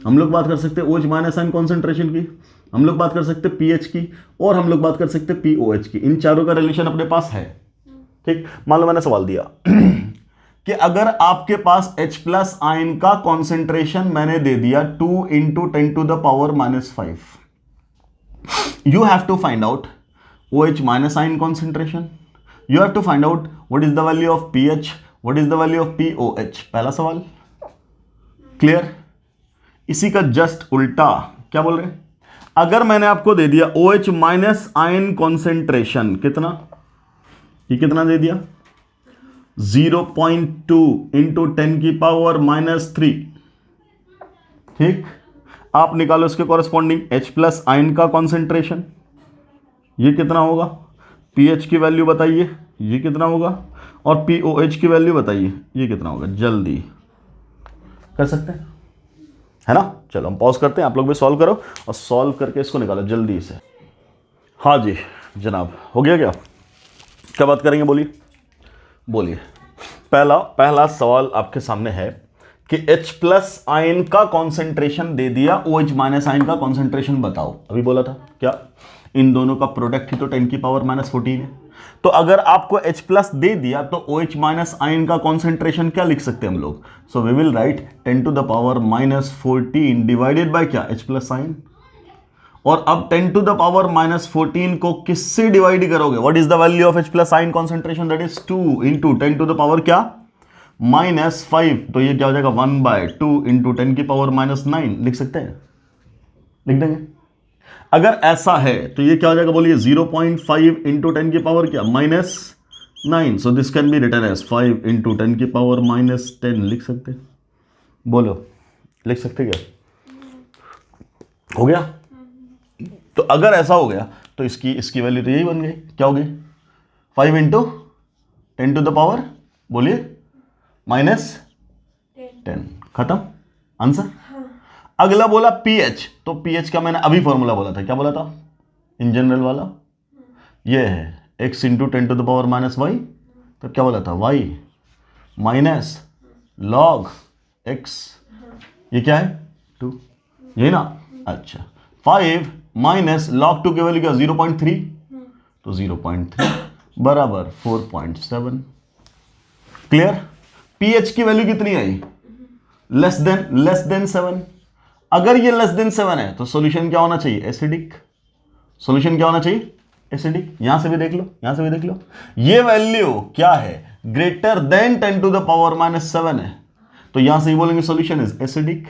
हम लोग बात कर सकते हैं OH माइनस आयन कॉन्सेंट्रेशन की, हम लोग बात कर सकते हैं pH की, और हम लोग बात कर सकते हैं POH की। इन चारों का रिलेशन अपने पास है। ठीक, मान लो मैंने सवाल दिया कि अगर आपके पास H प्लस आयन का कॉन्सेंट्रेशन मैंने दे दिया 2 × 10⁻⁵, you have to find out OH minus ion concentration, you have to find out what is the value of pH, what is the value of POH। पहला सवाल क्लियर। इसी का just उल्टा क्या बोल रहे हैं, अगर मैंने आपको दे दिया OH माइनस आयन कॉन्सेंट्रेशन कितना, ये कितना दे दिया 0.2 × 10⁻⁻3, ठीक, आप निकालो इसके कॉरेस्पॉन्डिंग H प्लस आयन का कॉन्सेंट्रेशन, ये कितना होगा, pH की वैल्यू बताइए ये कितना होगा, और POH की वैल्यू बताइए ये कितना होगा। जल्दी कर सकते हैं, है ना। चलो हम पॉज करते हैं, आप लोग भी सॉल्व करो और सॉल्व करके इसको निकालो जल्दी से। हाँ जी जनाब, हो गया क्या, क्या बात करेंगे, बोलिए बोलिए। पहला सवाल आपके सामने है कि H प्लस आयन का कॉन्सेंट्रेशन दे दिया, OH माइनस आयन का कॉन्सेंट्रेशन बताओ। अभी बोला था क्या, इन दोनों का प्रोडक्ट ही तो 10⁻⁻14 है। तो अगर आपको H प्लस दे दिया तो OH माइनस आयन का कॉन्सेंट्रेशन क्या लिख सकते हैं हम लोग, so we will write 10⁻⁻14 divided by क्या, H प्लस आयन। और अब 10⁻⁻14 को किससे डिवाइड करोगे, what is the value of H plus ion concentration, that is 2 × 10⁻⁻ क्या -5, तो ये क्या हो जाएगा 1/2 × 10⁻⁹ लिख सकते हैं, लिख देंगे। अगर ऐसा है तो ये क्या हो जाएगा, बोलिए 0.5 × 10⁻⁻ क्या -9, so this can be written as 5 × 10⁻⁻10 लिख सकते हैं। बोलो लिख सकते क्या, हो गया। तो अगर ऐसा हो गया तो इसकी वैल्यू तो यही बन गई, क्या हो गई 5 × 10⁻, बोलिए -10, खत्म आंसर। अगला बोला pH, तो pH का मैंने अभी फॉर्मूला बोला था, क्या बोला था इन जनरल वाला, ये है x × 10⁻⁻y, तो क्या बोला था y माइनस log x, ये क्या है 2, ये ना। अच्छा 5 माइनस log 2 की वैल्यू क्या 0.3, तो 0.3 बराबर 4.7। क्लियर। pH की वैल्यू कितनी आई, लेस देन 7। अगर ये लेस देन 7 है तो सॉल्यूशन क्या होना चाहिए, एसिडिक। सॉल्यूशन क्या होना चाहिए, एसिडिक। यहां से भी देख लो, यहां से भी देख लो, ये वैल्यू क्या है, ग्रेटर देन 10⁻⁻7 है, तो यहां से ही बोलेंगे सॉल्यूशन इज एसिडिक।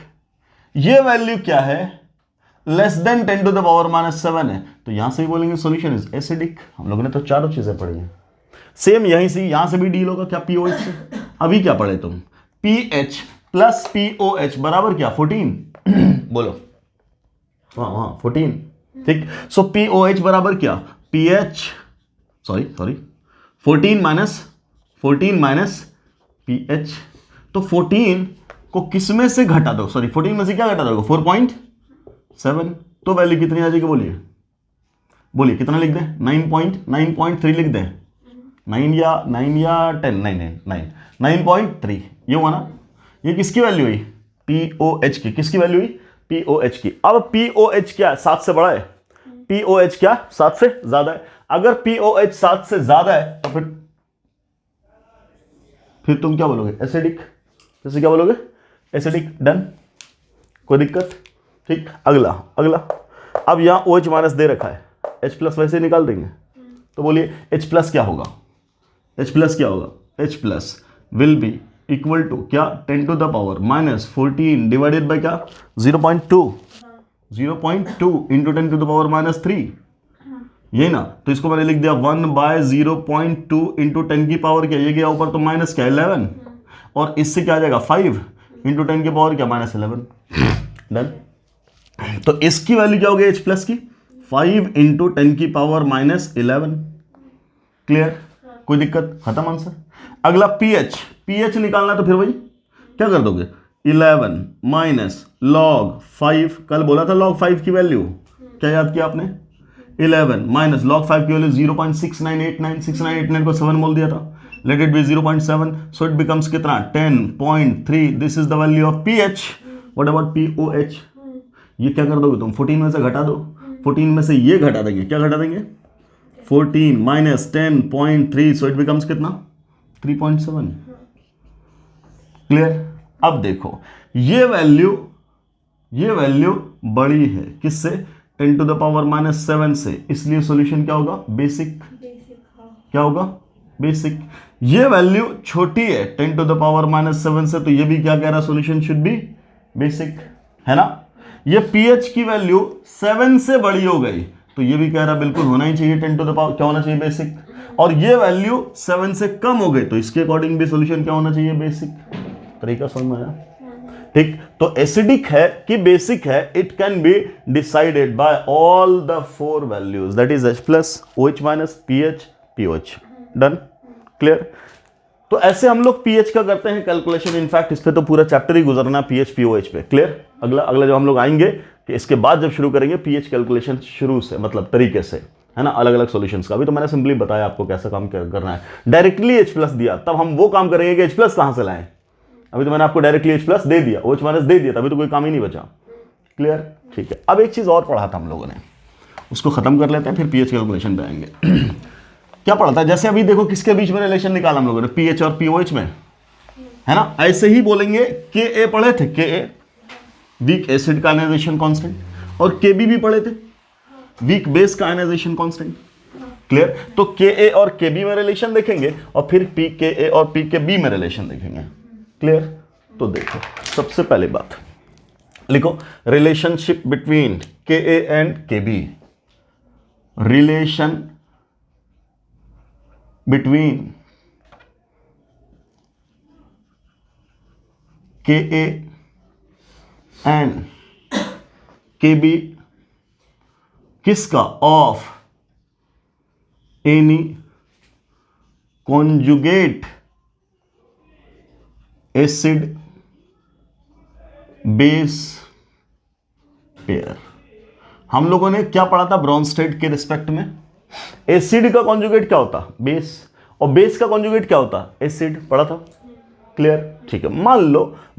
ये वैल्यू क्या है, लेस देन 10⁻⁻7 है, तो यहां से ही बोलेंगे सॉल्यूशन इज एसिडिक। हम लोगों ने तो चारों चीजें पढ़ी हैं। सेम यहीं से यहां से भी डील होगा क्या, POH से। अभी क्या पढ़े तुम, pH प्लस POH बराबर क्या 14 बोलो, हाँ 14, ठीक। सो POH बराबर क्या, pH सॉरी 14 माइनस pH, तो 14 को किस में से घटा दो, सॉरी 14 में से क्या घटा दोगे 4.7, तो वैल्यू कितनी आ जाएगी, बोलिए कितना लिख दें, 9.3 लिख दें, 9 या 10, 9.3, ये हुआ ना। ये किसकी वैल्यू हुई, POH की, किसकी वैल्यू हुई, POH की। अब POH क्या है, 7 से बड़ा है, POH क्या 7 से ज्यादा है। अगर POH 7 से ज्यादा है तो फिर तुम क्या बोलोगे, एसिडिक। जैसे क्या बोलोगे, एसिडिक। डन, कोई दिक्कत, ठीक। अगला अब यहां OH माइनस दे रखा है, H प्लस वैसे निकाल देंगे, तो बोलिए H प्लस क्या होगा, H प्लस क्या होगा, H plus will be equal to क्या 10⁻⁻14 डिवाइडेड बाय क्या 0.2 × 10⁻3, ये ना। तो इसको मैंने लिख दिया 1/0.2 × 10⁻, क्या ये गया ऊपर तो माइनस क्या 11, और इससे क्या आ जाएगा 5 × 10⁻, क्या -11। डन। तो इसकी वैल्यू क्या हो गई H प्लस की, 5 × 10⁻11। क्लियर, कोई दिक्कत, खत्म आंसर। अगला pH निकालना, तो फिर वही क्या कर दोगे, 11 माइनस log 5, कल बोला था log 5 की वैल्यू, क्या याद किया आपने, 11 माइनस log 5 की वैल्यू 0.6989 को 7 बोल दिया था, let it be 0.7, so it becomes कितना 10.3, this is the value of pH. What about pOH? ये क्या कर दोगे तुम, 14 में से घटा दो, 14 में से ये घटा देंगे, क्या घटा देंगे 14 माइनस 10.3, सो इट बिकम्स कितना 3.7। क्लियर? अब देखो ये वैल्यू बड़ी है किससे, 10 टू द पावर माइनस 7 से, इसलिए सॉल्यूशन क्या होगा बेसिक। क्या होगा बेसिक। ये वैल्यू छोटी है 10 टू द पावर माइनस 7 से, तो ये भी क्या कह रहा है, सॉल्यूशन शुड बी बेसिक, है ना। ये पीएच की वैल्यू 7 से बड़ी हो गई, तो ये भी कह रहा है बिल्कुल होना ही चाहिए 10 टू द पावर क्या होना चाहिए बेसिक, और ये वैल्यू 7 से कम हो गई, तो इसके अकॉर्डिंग भी सॉल्यूशन क्या होना चाहिए बेसिक। तरीका समझ में आया? ठीक, तो एसिडिक है कि बेसिक है, it can be decided by all the 4 values, that is H plus, OH minus, pH, pOH. Done? Clear? तो ऐसे हम लोग पीएच का करते हैं कैलकुलेशन। इनफैक्ट इस पे तो पूरा चैप्टर ही गुजरना पीएच पीओएच पे। क्लियर? अगला जब हम लोग आएंगे कि इसके बाद जब शुरू करेंगे पीएच कैलकुलेशन शुरू से, मतलब तरीके से, है ना, अलग अलग सॉल्यूशंस का। अभी तो मैंने सिंपली बताया आपको कैसा काम करना है। डायरेक्टली H प्लस दिया, तब हम वो काम करेंगे कि H प्लस कहां से लाएं। अभी तो मैंने आपको डायरेक्टली H प्लस दे दिया, OH माइनस दे दिया, तभी तो कोई काम ही नहीं बचा। क्लियर? ठीक है। अब एक चीज और पढ़ा था हम लोगों ने, उसको खत्म कर लेते हैं, फिर पीएच कैलकुलेशन पे आएंगे। क्या पढ़ा था? जैसे अभी देखो किसके बीच में रिलेशन निकाला हम लोगों ने, पीएच और पीओएच में, है ना। ऐसे ही बोलेंगे के पढ़े थे, के वीक एसिड का आयनाइजेशन कांस्टेंट, और केबी भी पढ़े थे, वीक बेस का आयनाइजेशन कांस्टेंट। क्लियर? तो के और केबी में रिलेशन देखेंगे, और फिर पीके और पीकेबी में रिलेशन देखेंगे। क्लियर? तो देखो सबसे पहली बात लिखो, रिलेशनशिप बिटवीन के एंड केबी, रिलेशन बिटवीन के एंड केबी किसका, of any conjugate acid base pair. हम लोगों ने क्या पढ़ा था ब्रॉन्स्टेड के रिस्पेक्ट में, एसिड का कॉन्जुगेट क्या होता बेस, और बेस का कॉन्जुगेट क्या होता एसिड, पढ़ा था। क्लियर? ठीक है।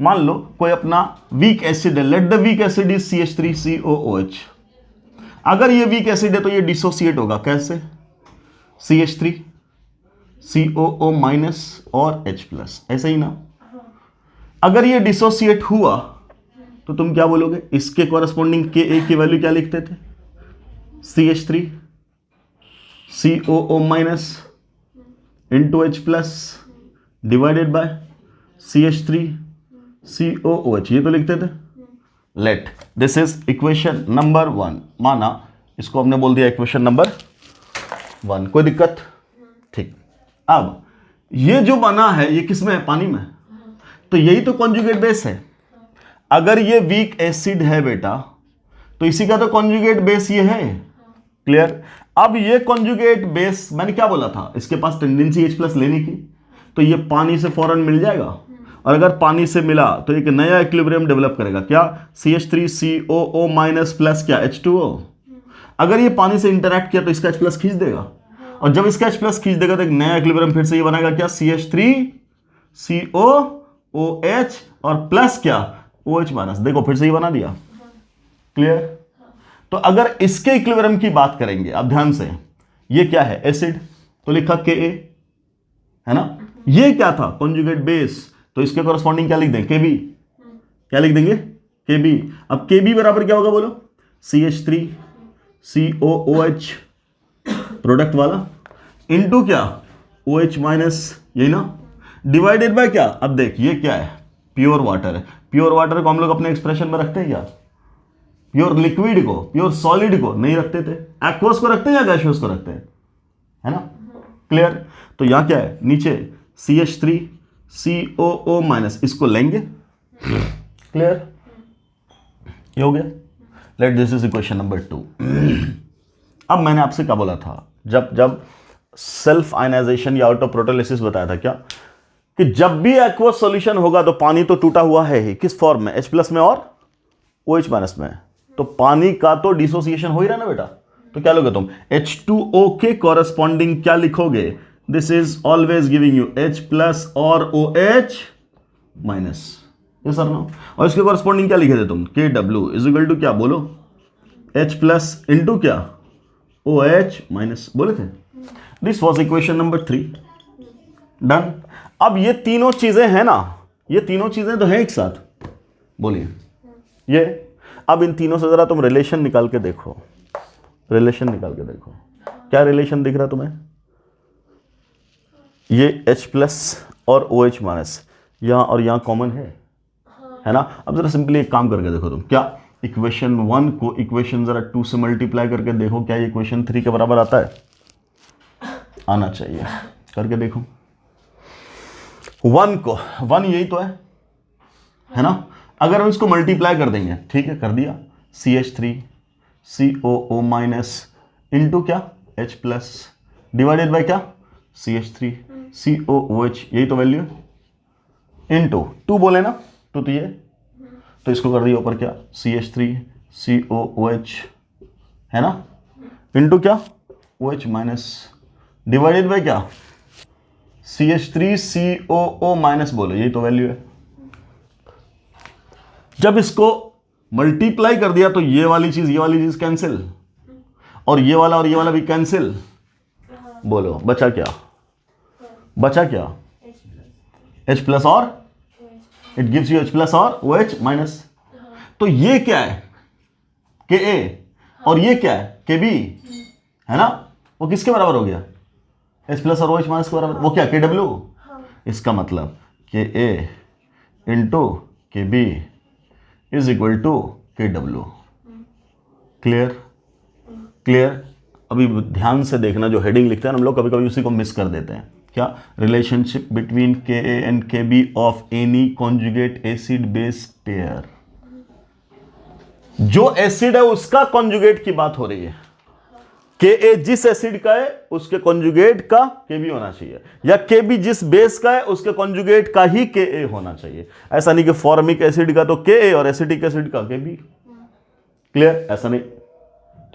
मान लो कोई अपना वीक एसिड है, let the weak acid is CH3COOH। अगर ये वीक एसिड है तो ये डिसोसिएट होगा कैसे, CH3COO माइनस और H प्लस, ऐसे ही ना। अगर ये डिसोसिएट हुआ तो तुम क्या बोलोगे, इसके कॉरेस्पॉन्डिंग के की वैल्यू क्या लिखते थे, CH3COO minus into H plus divided by CH3COOH, ये तो लिखते थे। Let this is equation number 1, माना इसको हमने बोल दिया इक्वेशन नंबर 1, कोई दिक्कत? ठीक। अब ये जो बना है ये किसमें है, पानी में, तो यही तो कॉन्जुगेट बेस है। अगर ये वीक एसिड है बेटा, तो इसी का तो कॉन्जुगेट बेस ये है। क्लियर? अब ये कॉन्जुगेट बेस, मैंने क्या बोला था, इसके पास टेंडेंसी H प्लस लेने की, तो ये पानी से फौरन मिल जाएगा, और अगर पानी से मिला तो एक नया इक्विलिब्रियम डेवलप करेगा, क्या, CH3COO माइनस प्लस क्या H2O। अगर ये पानी से इंटरैक्ट किया तो इसका H प्लस खींच देगा, और जब इसका H प्लस खींच देगा तो एक नया इक्विलिब्रियम फिर से ये बनाएगा, क्या, CH3COOH और प्लस क्या OH माइनस, देखो फिर से ही बना दिया। क्लियर? तो अगर इसके इक्विलिब्रियम की बात करेंगे, अब ध्यान से, ये क्या है एसिड, तो लिखा Ka, है ना। ये क्या था कॉन्जुगेट बेस, तो इसके कॉरेस्पॉन्डिंग क्या लिख दें, Kb, क्या लिख देंगे Kb। अब Kb बराबर क्या होगा बोलो, CH3COOH प्रोडक्ट वाला इनटू क्या OH माइनस, यही ना, डिवाइडेड बाय क्या, अब देख ये क्या है, प्योर वाटर है। प्योर वाटर को हम लोग अपने एक्सप्रेशन में रखते हैं क्या, प्योर लिक्विड को, प्योर सॉलिड को नहीं रखते थे, एक्वस को रखते हैं या गैसियस को रखते हैं, है ना। क्लियर? तो यहां क्या है, नीचे CH3COO माइनस, इसको लेंगे। क्लियर? ये हो गया। Let this is equation number 2। अब मैंने आपसे क्या बोला था, जब सेल्फ आयनाइजेशन या ऑटो प्रोटोलिसिस बताया था क्या, कि जब भी एक्वस सॉल्यूशन होगा तो पानी तो टूटा हुआ है ही, किस फॉर्म में, H प्लस में और OH माइनस में, तो पानी का तो डिसोसिएशन हो ही रहा ना बेटा। तो क्या लोगे तुम, H2O के कॉरेस्पॉन्डिंग क्या लिखोगे, this is always giving you H plus और OH माइनस, ये सर नो। और इसके कॉरस्पॉन्डिंग क्या लिखे थे तुम, KW इज इक्वल टू क्या बोलो, H प्लस इंटू क्या OH माइनस बोले थे। This was equation number 3, done. अब ये तीनों चीजें हैं ना, ये तीनों चीजें तो हैं एक साथ, बोलिए ये। अब इन तीनों से जरा तुम रिलेशन निकाल के देखो, रिलेशन निकाल के देखो, क्या रिलेशन दिख रहा तुम्हें, ये H प्लस और OH माइनस यहाँ और यहाँ कॉमन है ना। अब जरा सिंपली एक काम करके देखो तुम, क्या इक्वेशन 1 को इक्वेशन जरा 2 से मल्टीप्लाई करके देखो, क्या ये इक्वेशन 3 के बराबर आता है, आना चाहिए, करके देखो। 1 को 1 यही तो है ना, अगर हम इसको मल्टीप्लाई कर देंगे, ठीक है कर दिया, CH3 COO माइनस इंटू क्या H प्लस डिवाइडेड बाय क्या CH3 COOH, यही तो वैल्यू है, इंटू 2 बोले ना, तो ये तो इसको कर दिया ऊपर क्या CH3 COOH है ना, इंटू क्या OH माइनस डिवाइडेड बाय क्या CH3 COO माइनस बोलो, यही तो वैल्यू है। जब इसको मल्टीप्लाई कर दिया तो ये वाली चीज कैंसिल, और ये वाला भी कैंसिल, बोलो बचा क्या, बचा क्या H प्लस और it gives you H plus और OH माइनस। तो ये क्या है KA और ये क्या है KB, है ना, वो किसके बराबर हो गया H प्लस और OH माइनस के बराबर, वो क्या KW। इसका मतलब KA into KB is equal to KW। Clear clear. अभी ध्यान से देखना, जो हेडिंग लिखते हैं हम लोग कभी कभी उसी को मिस कर देते हैं, क्या relationship between KA and KB of any conjugate acid base pair. जो एसिड है उसका कॉन्जुगेट की बात हो रही है, KA जिस एसिड का है उसके कॉन्जुगेट का KB होना चाहिए, या KB जिस बेस का है उसके कॉन्जुगेट का ही KA होना चाहिए। ऐसा नहीं कि फॉर्मिक एसिड का तो KA और एसिटिक एसिड का KB। क्लियर, ऐसा नहीं,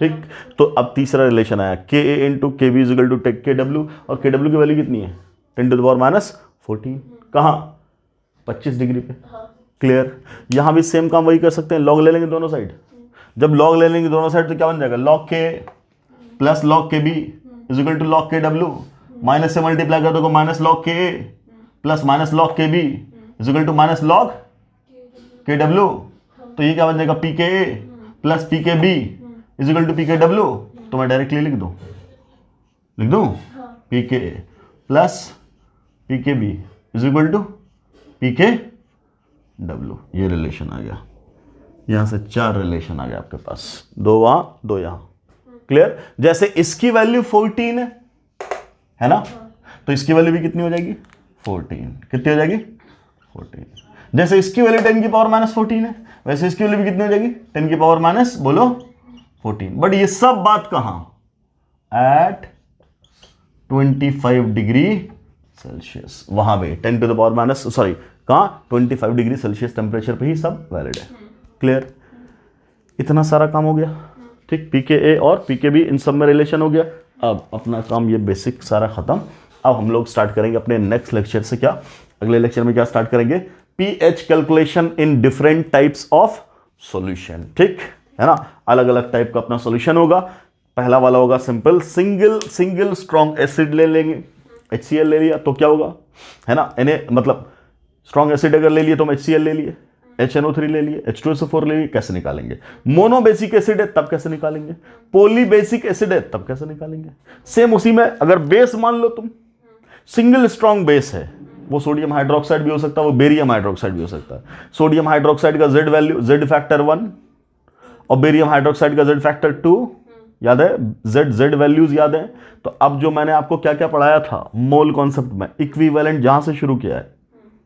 ठीक। तो अब तीसरा रिलेशन आया, KA into KB is equal to KW, और KW की वैल्यू कितनी है 10 टू द पावर माइनस 14, कहाँ 25 डिग्री पे। क्लियर। यहां भी सेम काम वही कर सकते हैं, लॉग ले लेंगे दोनों साइड। जब लॉग ले लेंगे दोनों साइड तो क्या बन जाएगा, log K plus log KB is equal to log KW, minus से मल्टीप्लाई कर दो minus log KA plus minus log KB is equal to minus log KW। तो ये क्या बन जाएगा PKA plus PKB is equal to PKW। तो मैं डायरेक्टली लिख दूं PKA plus PKB is equal to PKW। ये रिलेशन आ गया, यहां से 4 रिलेशन आ गया आपके पास, 2 वहां 2 यहां। क्लियर। जैसे इसकी वैल्यू 14 है ना, तो इसकी वैल्यू भी कितनी हो जाएगी 14, कितनी हो जाएगी 14। जैसे इसकी वैल्यू 10 की पावर माइनस 14 है, वैसे इसकी वैल्यू भी कितनी हो जाएगी 10 की पावर माइनस बोलो 14। बट ये सब बात कहां, एट 25 डिग्री सेल्सियस, वहां पे 10 to the power minus sorry कहां 25 डिग्री सेल्सियस टेम्परेचर पे ही सब वैलिड है। क्लियर। इतना सारा काम हो गया, ठीक। PKA और PKB इन सब में रिलेशन हो गया। अब अपना काम ये बेसिक सारा खत्म। अब हम लोग स्टार्ट करेंगे अपने नेक्स्ट लेक्चर से, क्या अगले लेक्चर में क्या स्टार्ट करेंगे, pH calculation in different types of solution, ठीक है ना। अलग अलग टाइप का अपना सॉल्यूशन होगा। पहला वाला होगा सिंपल, सिंगल स्ट्रॉन्ग एसिड ले लेंगे, HCl ले लिया तो क्या होगा, है ना, मतलब स्ट्रॉन्ग एसिड अगर ले लिए तो हम HCl ले लिए, HNO3 ले लिए, H2SO4 ले लिए, कैसे निकालेंगे। मोनो बेसिक एसिड है तब कैसे निकालेंगे, पोली बेसिक एसिड है तब कैसे निकालेंगे। सेम उसी में अगर बेस मान लो तुम, सिंगल स्ट्रॉन्ग बेस है, वो सोडियम हाइड्रोक्साइड भी हो सकता है, वो बेरियम हाइड्रोक्साइड भी हो सकता है। सोडियम हाइड्रोक्साइड का Z वैल्यू Z फैक्टर 1 और बेरियम हाइड्रोक्साइड का Z फैक्टर 2 याद है, Z वैल्यूज याद है। तो अब जो मैंने आपको क्या क्या पढ़ाया था मोल कॉन्सेप्ट में, इक्विवेलेंट जहां से शुरू किया है,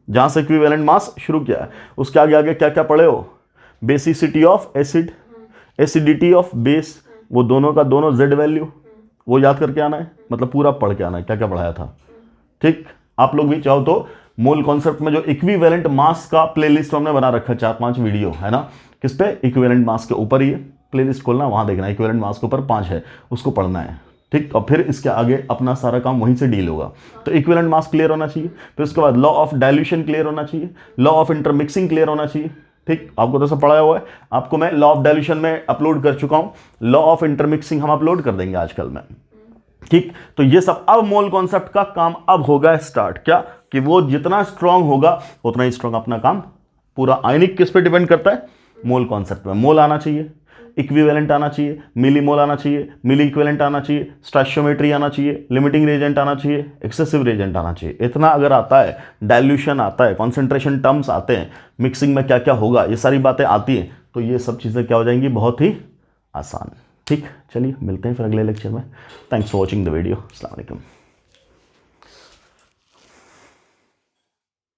जहां से इक्विवेलेंट मास शुरू किया है, उसके आगे आगे क्या क्या पढ़े हो, basicity of acid, acidity of base, वो दोनों का दोनों Z वैल्यू वो याद करके आना है, मतलब पूरा पढ़ के आना है क्या क्या पढ़ाया था, ठीक। आप लोग भी चाहो तो मोल कॉन्सेप्ट में जो इक्विवेलेंट मास का प्लेलिस्ट हमने बना रखा है 4-5 वीडियो, है ना, किस पे, इक्विवेलेंट मास के ऊपर ही है, प्लेलिस्ट खोलना वहां देखना, इक्विवेलेंट मास के ऊपर 5 है, उसको पढ़ना है, ठीक। और फिर इसके आगे अपना सारा काम वहीं से डील होगा। तो इक्विवेलेंट मास क्लियर होना चाहिए, फिर उसके बाद लॉ ऑफ डाइल्यूशन क्लियर होना चाहिए, लॉ ऑफ इंटरमिक्सिंग क्लियर होना चाहिए। ठीक, आपको तो सब पढ़ाया हुआ है, आपको मैं लॉ ऑफ डाइल्यूशन में अपलोड कर चुका हूं, लॉ ऑफ इंटरमिक्सिंग हम अपलोड कर देंगे आजकल में। ठीक, तो ये सब अब मोल कॉन्सेप्ट का काम अब होगा स्टार्ट, क्या कि वो जितना स्ट्रांग होगा उतना ही स्ट्रांग अपना काम पूरा। आयनिक किस पे डिपेंड करता है? मोल कॉन्सेप्ट पे। मोल आना चाहिए, इक्विवेलेंट आना चाहिए, मिली मोल आना चाहिए, मिली इक्विवेलेंट आना चाहिए, स्टोइचियोमेट्री आना चाहिए, लिमिटिंग रिएजेंट आना चाहिए, एक्सेसिव रिएजेंट आना चाहिए। इतना अगर आता है, डाइल्यूशन आता है, कॉन्सेंट्रेशन टर्म्स आते हैं, मिक्सिंग में क्या क्या होगा, ये सारी बातें आती हैं, तो ये सब चीज़ें क्या हो जाएंगी? बहुत ही आसान। ठीक, चलिए मिलते हैं फिर अगले लेक्चर में। Thanks for watching the video. अस्सलाम वालेकुम।